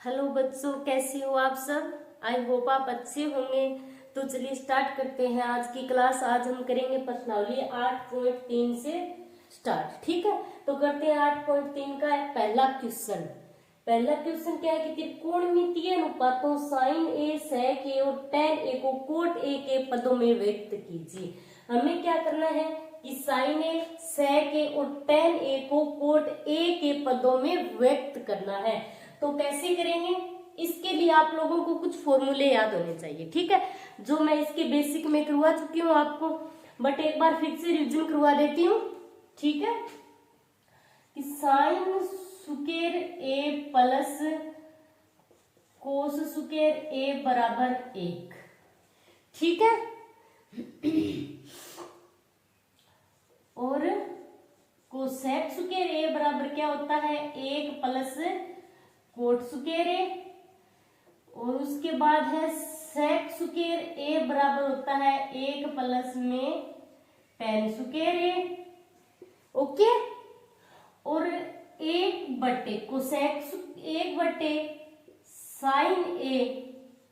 Hello बच्चों, कैसे हो आप सब। आई होप आप अच्छे होंगे। तो चलिए स्टार्ट करते हैं आज की क्लास। आज हम करेंगे प्रश्नावली 8.3 से स्टार्ट। ठीक है, तो करते हैं 8.3 का पहला क्वेश्चन। पहला क्वेश्चन क्या है कि त्रिकोणमितीय अनुपातों साइन ए, सेक ए और tan ए को कोट ए के पदों में व्यक्त कीजिए। हमें क्या करना है कि साइन ए, सेक ए और tan ए को कोट ए के पदों में व्यक्त करना है। तो कैसे करेंगे, इसके लिए आप लोगों को कुछ फॉर्मूले याद होने चाहिए। ठीक है, जो मैं इसके बेसिक में करवा चुकी हूँ आपको, बट एक बार फिर से रिविजन करवा देती हूँ। ठीक है, कि साइन स्क्वायर ए प्लस कोस स्क्वायर ए बराबर 1। ठीक है, और कोसेक स्क्वायर ए बराबर क्या होता है 1 प्लस कोट स्क्वायर ए, और उसके बाद है सेक स्क्वायर ए बराबर होता है 1 प्लस में tan स्क्वायर ए। ओके, और 1/, कोसेक 1/, साइन ए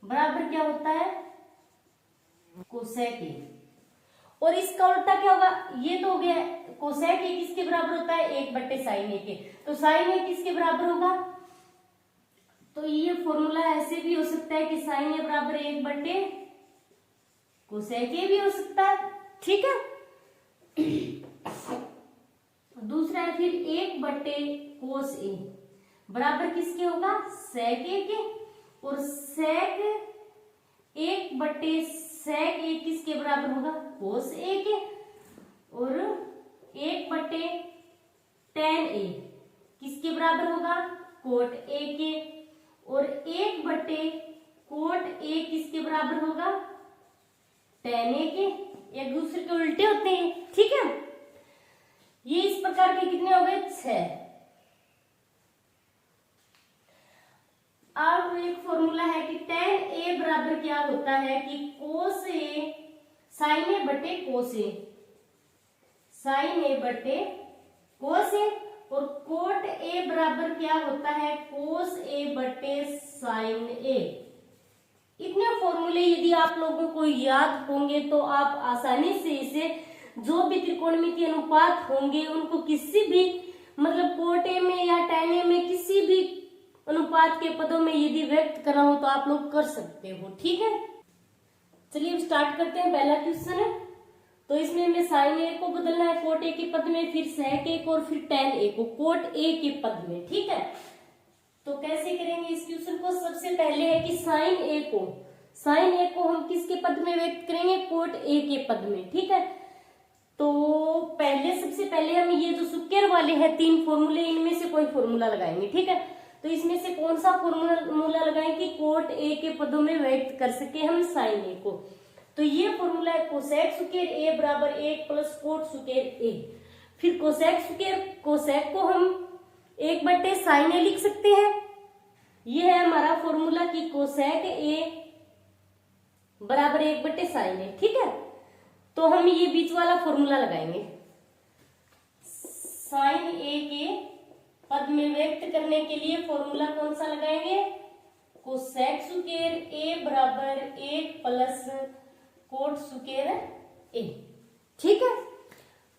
बराबर क्या होता है कोसेक ए। और इसका उल्टा क्या होगा, ये तो हो गया कोसेक ए किसके बराबर होता है 1/, साइन ए के। तो साइन ए किसके बराबर होगा, तो ये फॉर्मूला ऐसे भी हो सकता है कि साइन ए बराबर 1/, कोसेक ए भी हो सकता है। ठीक है, दूसरा है फिर 1/, कोस ए बराबर किसके होगा सेक ए के, और सेक 1/, सेक ए किसके बराबर होगा कोस ए के, और 1/, tan ए किसके बराबर होगा कोट ए के, और 1/, कोट ए किसके बराबर होगा tan ए के। एक दूसरे के उल्टे होते हैं। ठीक है, ये इस प्रकार के कितने हो गए 6। अब एक फॉर्मूला है कि tan ए बराबर क्या होता है कि कोस ए, साइन ए बटे कोस ए, साइन ए बटे कोस ए, और कोट ए बराबर क्या होता है कोस ए बटे साइन ए। इतने फॉर्मूले यदि आप लोगों को याद होंगे तो आप आसानी से इसे जो भी त्रिकोणमितीय अनुपात होंगे उनको किसी भी मतलब कोट ए में या tan ए में किसी भी अनुपात के पदों में यदि व्यक्त करना हो तो आप लोग कर सकते हो। ठीक है, चलिए अब स्टार्ट करते हैं। पहला क्वेश्चन है, तो इसमें हमें साइन ए को बदलना है कोट ए के पद में, फिर सेक ए को, और फिर tan ए को कोट ए के पद में। ठीक है, तो कैसे करेंगे इस क्वेश्चन को। सबसे पहले है कि साइन ए को हम किसके पद में व्यक्त करेंगे कोट ए के पद में। ठीक है, तो सबसे पहले हम ये जो स्क्वायर वाले हैं 3 फॉर्मूले, इनमें से कोई फॉर्मूला लगाएंगे। ठीक है, तो इसमें से कौन सा फॉर्मूला लगाएं कि कोट ए के पदों में व्यक्त कर सके हम साइन ए को। तो ये फॉर्मूला है कोसेक स्क्वायर ए बराबर 1 प्लस कोट स्क्वायर ए। फिर कोसेक को हम 1/, साइन ए लिख सकते हैं। ये है हमारा फॉर्मूला कि कोसेक ए बराबर 1/, साइन ए। ठीक है, तो हम ये बीच वाला फॉर्मूला लगाएंगे। साइन ए के पद में व्यक्त करने के लिए फॉर्मूला कौन सा लगाएंगे कोसेक स्क्वायर ए बराबर 1 प्लस कोट स्क्वायर ए। ठीक है,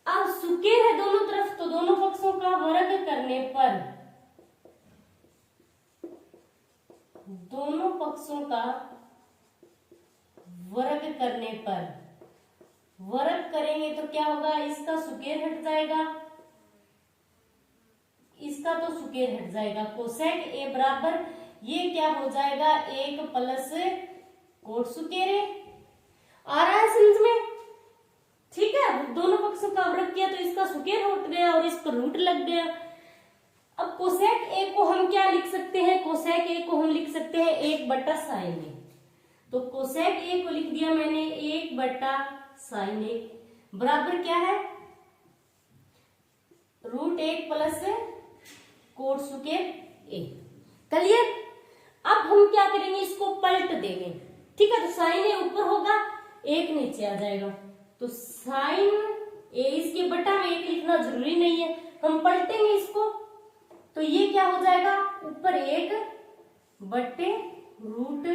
अब स्क्वायर है दोनों तरफ, तो दोनों पक्षों का वर्ग करने पर, दोनों पक्षों का वर्ग करने पर, वर्ग करेंगे तो क्या होगा, इसका स्क्वायर हट जाएगा, इसका तो स्क्वायर हट जाएगा। कोसेक ए बराबर ये क्या हो जाएगा 1 प्लस कोट स्क्वायर ए। आ रहा है समझ में। ठीक है, दोनों पक्षों का वर्ग किया तो इसका स्क्वायर हट गया और इस पर रूट लग गया। अब कोसेक ए को हम क्या लिख सकते हैं, कोसेक ए को हम लिख सकते हैं 1/, साइन ए। तो कोसेक ए को लिख दिया मैंने 1/, साइन ए बराबर क्या है √1 प्लस कोट स्क्वायर ए। क्लियर। अब हम क्या करेंगे, इसको पलट देंगे। ठीक है, तो साइन ए ऊपर होगा, 1 नीचे आ जाएगा, तो साइन ए इसके बटा में 1 लिखना जरूरी नहीं है, हम पलटेंगे इसको। तो ये क्या हो जाएगा ऊपर 1 बटे रूट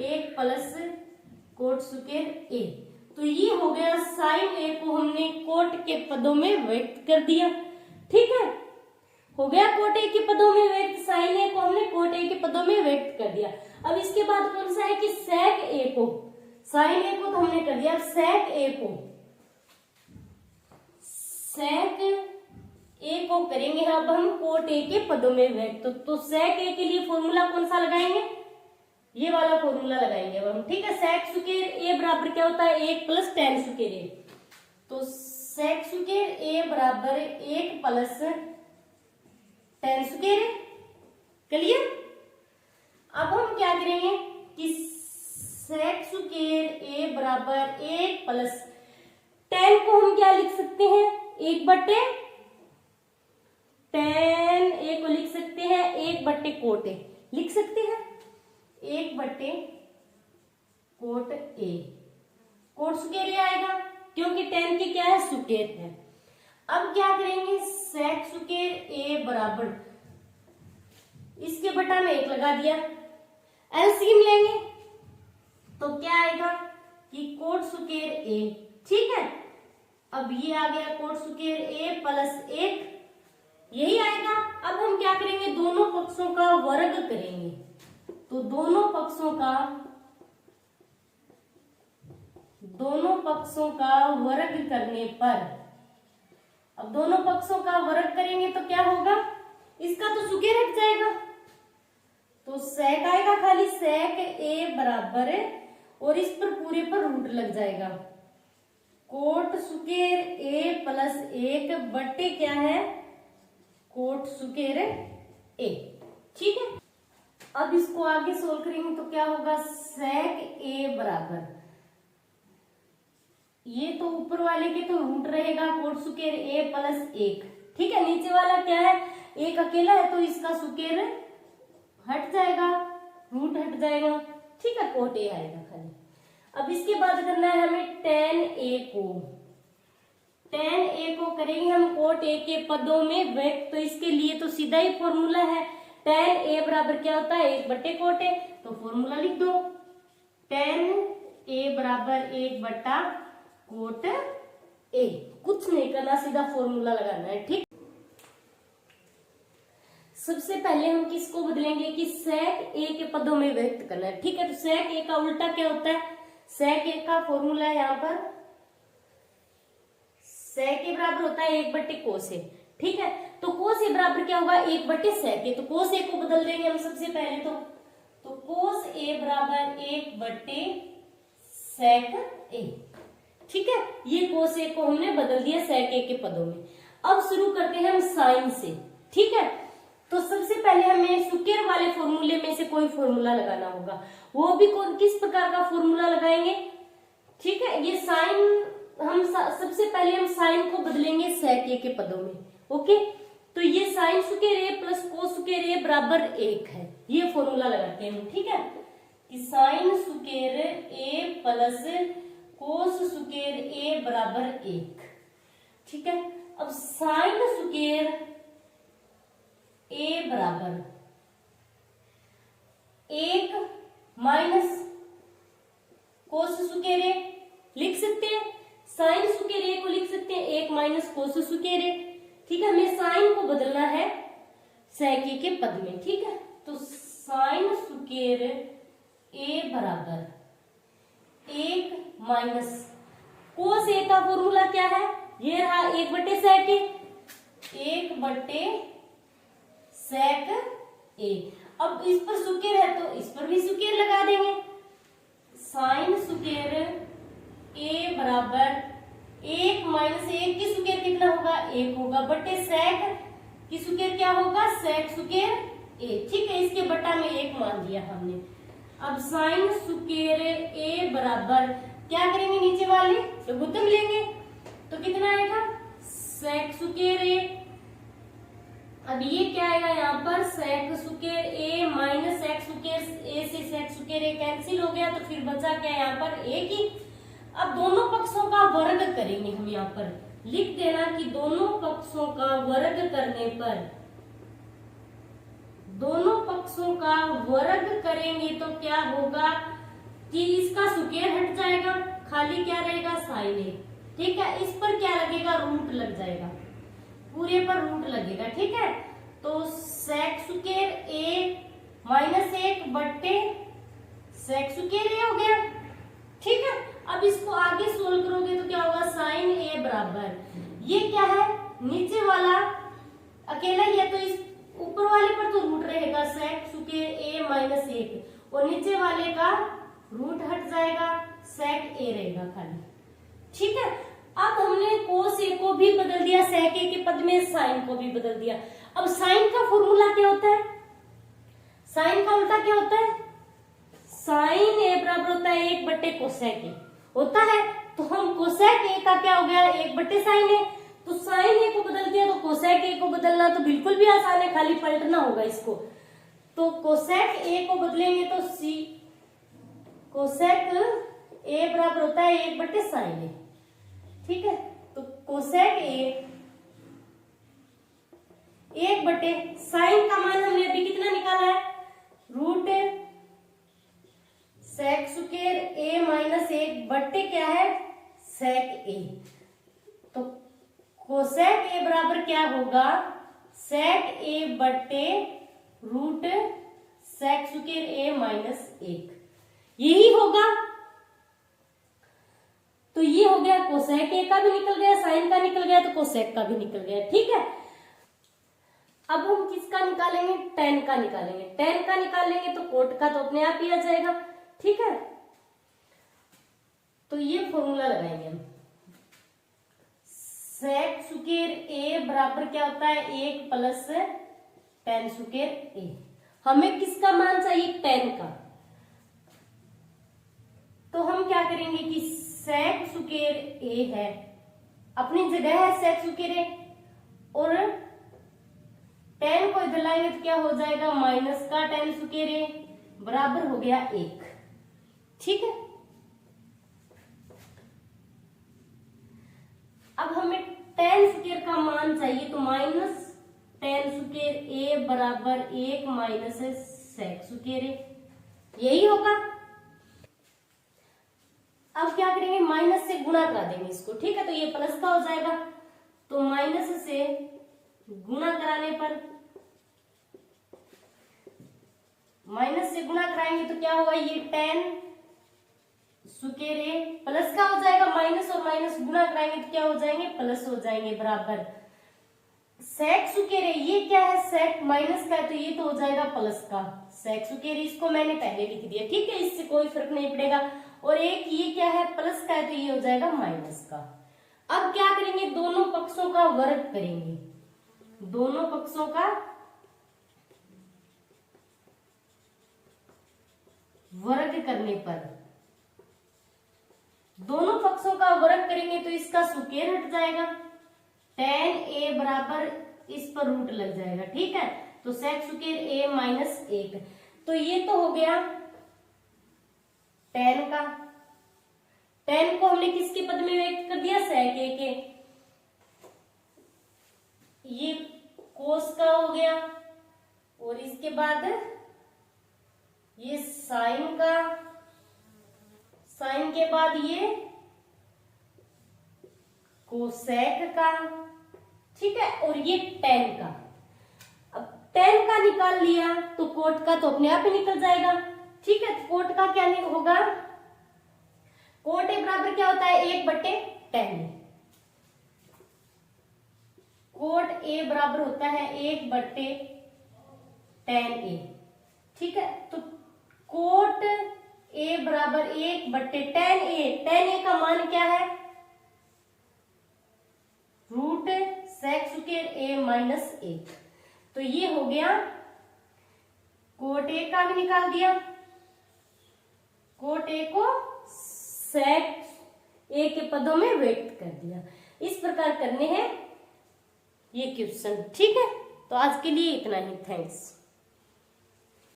1 प्लस कोट स्क्वायर ए। तो ये हो गया साइन ए को हमने कोट के पदों में व्यक्त कर दिया। ठीक है, हो गया कोट ए के पदों में व्यक्त, साइन ए को हमने कोट ए के पदों में व्यक्त कर दिया। अब इसके बाद कौन सा है कि सेक ए को, साइन ए को तो हमने कर दिया, सेक ए को, सेक ए को करेंगे अब हम कोट ए के पदों में व्यक्त। तो सेक ए के लिए फॉर्मूला कौन सा लगाएंगे, ये वाला फॉर्मूला लगाएंगे अब हम। ठीक है, सेक स्क्वायर ए बराबर क्या होता है 1 प्लस टेन स्क्वायर ए। तो सेक स्क्वायर ए बराबर 1 प्लस टेन स्क्वायर ए। क्लियर। अब हम क्या करेंगे कि सेक स्क्वायर ए बराबर 1 प्लस टेन को हम क्या लिख सकते हैं 1 बटे टेन ए को लिख सकते हैं 1 बटे कोट ए लिख सकते हैं, 1 बटे कोट ए, कोट स्क्वायर ए आएगा क्योंकि टेन की क्या है स्क्वायर है। अब क्या करेंगे सेक स्क्वायर ए बराबर इसके बटा में 1 लगा दिया, एलसीएम लेंगे तो क्या आएगा कि कोट स्क्वायर ए। ठीक है, अब ये आ गया कोट स्क्वायर ए प्लस 1 यही आएगा। अब हम क्या करेंगे दोनों पक्षों का वर्ग करेंगे। तो दोनों पक्षों का वर्ग करने पर, अब दोनों पक्षों का वर्ग करेंगे तो क्या होगा, इसका तो स्क्वायर हट जाएगा तो सेक आएगा खाली, सेक ए बराबर और इस पर पूरे पर रूट लग जाएगा कोट स्क्वायर ए प्लस 1 बटे क्या है कोट स्क्वायर ए। ठीक है, अब इसको आगे सोल्व करेंगे तो क्या होगा सेक ए बराबर, ये तो ऊपर वाले के तो रूट रहेगा कोट स्क्वायर ए प्लस 1। ठीक है, नीचे वाला क्या है 1 अकेला है तो इसका स्क्वायर हट जाएगा, रूट हट जाएगा। ठीक है, कोट ए आएगा खाली। अब इसके बाद करना है हमें टेन ए को, टेन ए को करेंगे हम कोट ए के पदों में व्यक्त। तो इसके लिए तो सीधा ही फॉर्मूला है, टेन ए बराबर क्या होता है 1 बटे कोट ए। तो फॉर्मूला लिख दो, टेन ए बराबर 1 बटा कोट ए। कुछ नहीं करना, सीधा फॉर्मूला लगाना है। ठीक, सबसे पहले हम किसको बदलेंगे कि सेक ए के पदों में व्यक्त करना है। ठीक है, तो सेक ए का उल्टा क्या होता है, सेक ए का फॉर्मूला है यहाँ पर सेक ए बराबर होता है 1 बटे कोस ए। ठीक है, तो कोस ए बराबर क्या होगा 1 बटे सेक ए। तो कोस ए को बदल देंगे हम सबसे पहले तो कोस ए बराबर 1 बटे सेक ए। ठीक है, ये कोस ए को हमने बदल दिया सेक ए के पदों में। अब शुरू करते हैं हम साइन से। ठीक है, तो सबसे पहले हमें स्क्वायर वाले फॉर्मूले में से कोई फॉर्मूला लगाना होगा, वो भी किस प्रकार का फॉर्मूला लगाएंगे। ठीक है, ये साइन हम सबसे पहले हम साइन को बदलेंगे सेक ए के पदों में। ओके, तो ये साइन स्क्वायर ए प्लस कोस स्क्वायर ए बराबर 1 है, ये फॉर्मूला लगाते हैं हम। ठीक है, कि साइन स्क्वायर ए प्लस कोस स्क्वायर ए बराबर 1। ठीक है, अब साइन स्क्वायर ए बराबर 1 माइनस कोस स्क्वायर ए लिख सकते हैं, साइन स्क्वायर ए को लिख सकते हैं 1 माइनस कोस स्क्वायर ए। ठीक है, हमें साइन को बदलना है सेक ए के पद में। ठीक है, तो साइन स्क्वायर ए बराबर 1 माइनस कोस ए का फॉर्मूला क्या है, ये रहा 1 बटे सेक ए, 1 बटे सेक ए। अब इस पर स्क्वायर है तो इस पर भी स्क्वायर लगा देंगे, साइन स्क्वायर ए बराबर 1 माइनस 1 की स्क्वायर कितना होगा 1 होगा, बटे सेक की स्क्वायर क्या होगा सेक स्क्वायर ए। ठीक है, इसके बटा में 1 मान दिया हमने। अब साइन स्क्वायर ए बराबर क्या करेंगे नीचे वाले लघुत्तम लेंगे तो कितना आएगा सेक स्क्वायर ए। अब ये क्या आएगा यहाँ पर सेक स्क्वायर ए माइनस सेक स्क्वायर ए से सेक स्क्वायर ए कैंसिल हो गया तो फिर बचा क्या यहाँ पर एक ही। अब दोनों पक्षों का वर्ग करेंगे हम, यहाँ पर लिख देना कि दोनों पक्षों का वर्ग करने पर, दोनों पक्षों का वर्ग करेंगे तो क्या होगा कि इसका स्क्वायर हट जाएगा, खाली क्या रहेगा साइन ए। ठीक है, इस पर क्या लगेगा, रूट लग जाएगा, पूरे पर रूट लगेगा। ठीक है, तो सेक स्क्वायर ए माइनस 1 बट्टे सेक स्क्वायर ए हो गया। ठीक है, अब इसको आगे सोल्व करोगे तो क्या होगा, साइन ए बराबर ये क्या है, नीचे वाला अकेला ही है तो इस ऊपर वाले पर तो रूट रहेगा सेक स्क्वायर ए माइनस 1 और नीचे वाले का रूट हट जाएगा, सेक ए रहेगा खाली। ठीक है, अब हमने कोस ए को भी बदल दिया, सेक ए के पद में साइन को भी बदल दिया। अब साइन का फॉर्मूला क्या होता है, साइन का उल्टा क्या होता है, साइन ए बराबर होता है 1 बट्टे कोसेक ए होता है। तो हम कोसेक ए का क्या हो गया, 1 बट्टे साइन ए, तो साइन ए को बदल दिया तो कोसेक ए को बदलना तो बिल्कुल भी आसान है, खाली पलटना होगा इसको। तो कोसेक ए को बदलेंगे तो सी कोसेक ए बराबर होता है 1 बट्टे साइन ए। ठीक है, तो कोसेक ए 1 बट्टे साइन का मान हमने अभी कितना निकाला है, रूट सेक स्क्वायर ए माइनस 1 बट्टे क्या है, सेक ए। तो कोसेक ए बराबर क्या होगा, सेक ए बट्टे रूट सेक स्क्वायर ए माइनस 1, यही होगा। तो ये हो गया, कोसेक ए का भी निकल गया, साइन का निकल गया, तो कोसेक का भी निकल गया। ठीक है, अब हम किसका निकालेंगे, टेन का निकालेंगे। टेन का निकालेंगे तो कोट का तो अपने आप ही आ जाएगा। ठीक है, तो ये फॉर्मूला लगाएंगे हम, सेक स्क्वायर ए बराबर क्या होता है, 1 प्लस टेन स्क्वायर ए। हमें किसका मान चाहिए, टेन का। तो हम क्या करेंगे कि सेक स्क्वायर ए है, अपनी जगह है सेक स्क्वायर ए, और टेन को इधर लाएंगे तो क्या हो जाएगा, माइनस का टेन स्क्वायर ए बराबर हो गया 1। ठीक है, अब हमें टेन स्क्वायर का मान चाहिए, तो माइनस टेन स्क्वायर ए बराबर 1 माइनस सेक स्क्वायर ए, यही होगा। अब क्या करेंगे, माइनस से गुणा करा देंगे इसको। ठीक है, तो ये प्लस का हो जाएगा, तो माइनस से गुणा कराने पर, माइनस से गुणा कराएंगे तो क्या होगा, ये टेन स्क्वायर ए प्लस का हो जाएगा, माइनस और माइनस गुणा कराएंगे तो क्या हो जाएंगे, प्लस हो जाएंगे, बराबर सेक स्क्वायर ए, ये क्या है, सेक माइनस का है तो ये तो हो जाएगा प्लस का सेक स्क्वायर, इसको मैंने पहले लिख दिया। ठीक है, इससे कोई फर्क नहीं पड़ेगा। और एक ये क्या है, प्लस का है तो ये हो जाएगा माइनस का। अब क्या करेंगे, दोनों पक्षों का वर्ग करेंगे। दोनों पक्षों का वर्ग करने पर, दोनों पक्षों का वर्ग करेंगे तो इसका स्क्वायर हट जाएगा, टेन ए बराबर इस पर रूट लग जाएगा। ठीक है, तो सेक स्क्वायर ए माइनस 1, तो ये तो हो गया टेन का। टेन को हमने किसके पद में व्यक्त कर दिया, सेक ए के। ये कोस का हो गया, और इसके बाद ये साइन का, साइन के बाद ये कोसेक का। ठीक है, और ये टेन का। अब टेन का निकाल लिया तो कोट का तो अपने आप ही निकल जाएगा। ठीक है, तो कोट का क्या नहीं होगा, कोट ए बराबर क्या होता है, 1 बट्टे टेन। कोट ए बराबर होता है 1 बट्टे टेन ए। ठीक है, तो कोट ए बराबर 1 बट्टे टेन ए। टेन ए का मान क्या है, रूट सेक स्क्वायर ए माइनस 1। तो ये हो गया, कोट ए का भी निकाल दिया, कोट ए को सेक ए के पदों में व्यक्त कर दिया। इस प्रकार करने हैं ये क्वेश्चन। ठीक है, तो आज के लिए इतना ही, थैंक्स।